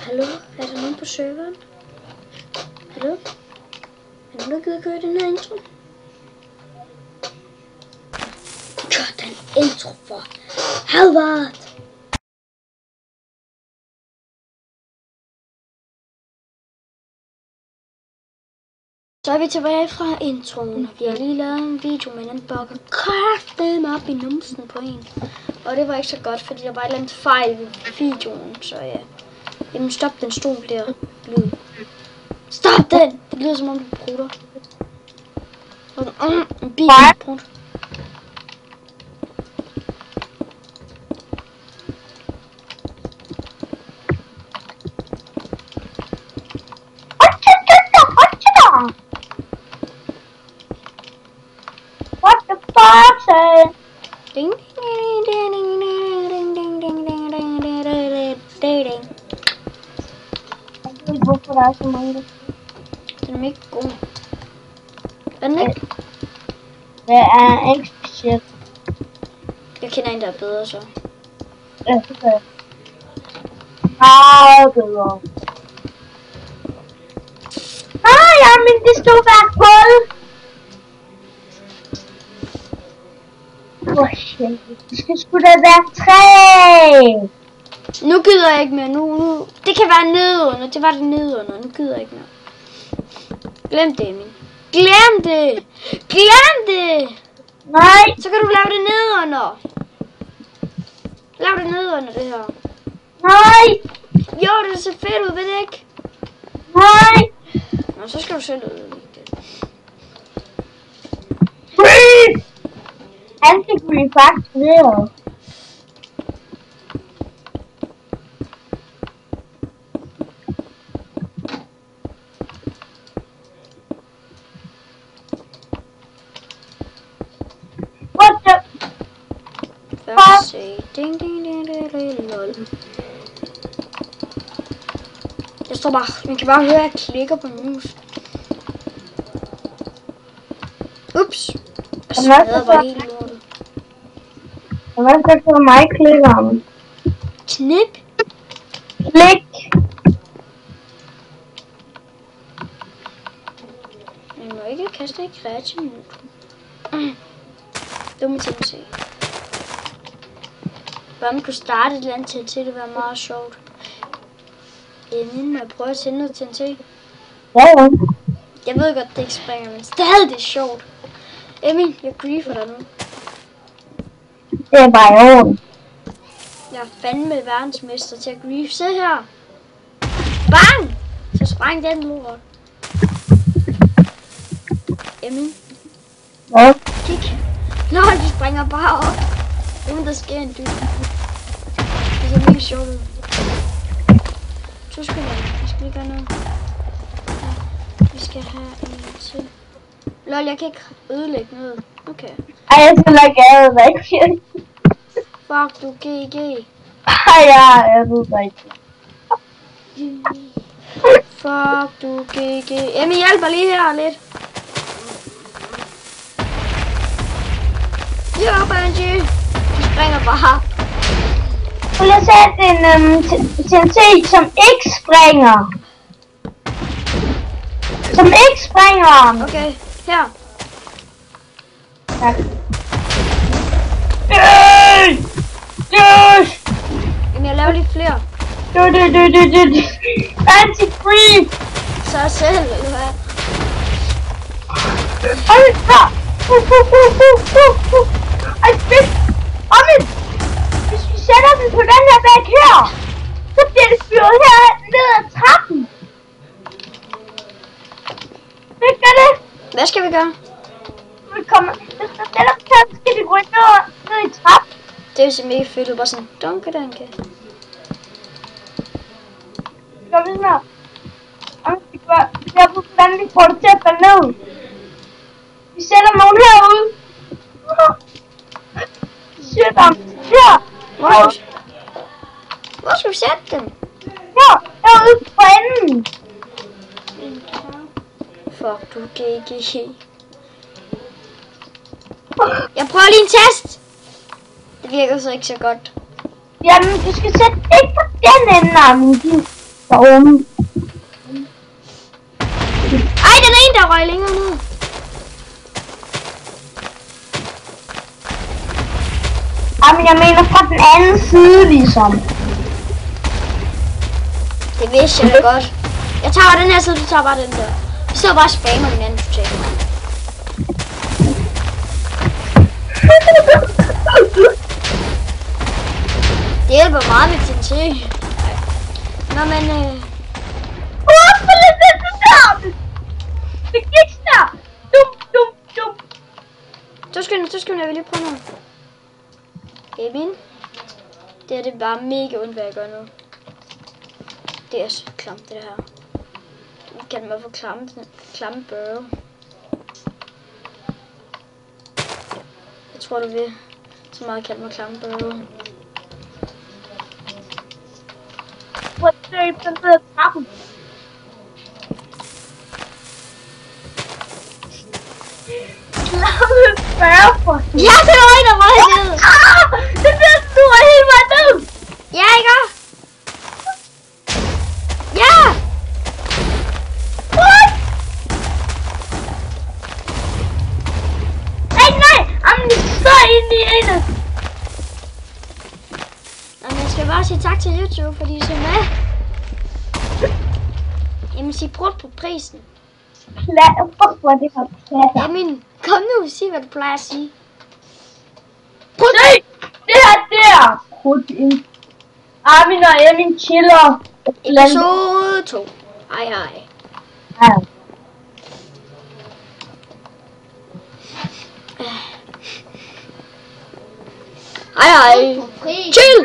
Hallo? Er der nogen på serveren? Hallo? Er der nogen, der gider køre den her intro? Kør den intro for Halvard! Så er vi tilbage fra introen. Vi har lige lavet en video med en bukker kraftedeme op i numsen på en. Og det var ikke så godt, fordi der var et eller andet fejl i videoen. Så ja. Jamen stop den stol der. Lyd. Stop den! Det lyder som om du prutter. En bil prut. What the fuck, say? Ding ding ding ding ding ding ding ding ding ding ding ding. Jeg ved ikke, hvorfor der er så mange. Den er ikke god. Er den ikke? Det er ikke specielt. Jeg kender en, der er bedre så. Ja, det gør jeg. Meget bedre. Ja, men det stod bare hul. Shit. Det skal sgu da være 3. Nu gider jeg ikke mere. Nu. Det kan være nedenunder. Det var det nedenunder. Nu gider jeg ikke mere. Glem det, Emil. Glem det! Glem det! Nej. Så kan du lave det nedenunder. Lav det nedenunder, det her. Nej. Jo, det ser fedt ud, ved det ikke? Nej. Nå, så skal du selv ud. Freeze! Han fik mig faktisk ved. What the? Lad os se. Ding, ding, ding, ding, ding, lol. Jeg står bare, man kan bare høre, at jeg klikker på mus. Ups. Jeg smadrer bare helt lortet. Hvad skal for mig klikke ham? Knip. Klik. Man må ikke kaste i kreativ. Dumme TNT. Bare man kunne starte et eller andet TNT, det ville være meget sjovt. Inden må jeg prøve at tænde noget TNT. Ja. Jeg ved godt, det ikke springer, men stadig det er sjovt. Emil, jeg griefer dig nu. Det er bare i orden. Jeg er fandme verdensmester til at grief. Se her. Bang! Så sprang den lort. Emil. Ja. Kig. Nå, de springer bare op. Uden der sker en dyb. Det ser mega sjovt ud. Så skal vi skal lige gøre noget. Ja, vi skal have en til. Lol, jeg kan ikke ødelægge noget. Okay. Ej, jeg skal lade gaden væk. Fuck du, GG. Ej, ja, jeg ved det ikke. Fuck du, GG. Emil, hjælp mig lige her lidt. Ja, Benji. De springer bare. Vil jeg sætte en TNT, som ikke springer? Som ikke springer. Okay, her. Tak. Yes! Jamen, jeg laver lidt flere. Anti-free! Så selv, eller hvad? Ej, her! Ej, fedt! Omid! Hvis vi sætter den på den her væg her, så bliver det fyret her ned ad trappen. Hvad gør det? Hvad skal vi gøre? Vi kommer... Hvis der netop kan, så skal vi gå ned i trappen. Det er så mega fedt ud. Bare sådan, dunke. Gør vi sådan her. Jeg ved, hvordan vi får det til at falde ned. Vi sætter nogen herude. Shit, her. Hvor skal vi sætte dem? Herude på enden. Fuck du, GG. Jeg prøver lige en test. Det virker så ikke så godt. Jamen, du skal sætte ikke på den ende, Amund. Warum? Ej, den er en, der røg længere ned. Jamen, jeg mener fra den anden side, ligesom. Det vidste jeg da godt. Jeg tager den her side, du tager bare den der. Vi sidder bare og spammer hinanden totalt. Det hjælper meget med TNT. Nå, men Hvorfor er det der? Det gik snart. Dum. så skal jeg lige prøve noget. Kevin. Det er det bare mega ondt, hvad jeg gør nu. Det er så klamt, det her. Du kan mig få klamme børge. Jeg tror, du vil så meget kalde mig klamme børge. Hvor er det den der trappen? Klamme spørge for hende. Ja, det var en, der røg ned. Det der store helt meget ned. Ja, ikke? Ja! What? Nej. Jamen, det står inde i ene. Jamen, jeg skal bare sige tak til YouTube, fordi I så med. Jamen, sig prut på prisen. Fuck, hvor det har plads. Jamen, kom nu, sig hvad du plejer at sige. Se! Det her der! Prut ind. Armin og Emin chiller. Episode 2. Hej. Ja. Hej. Chill!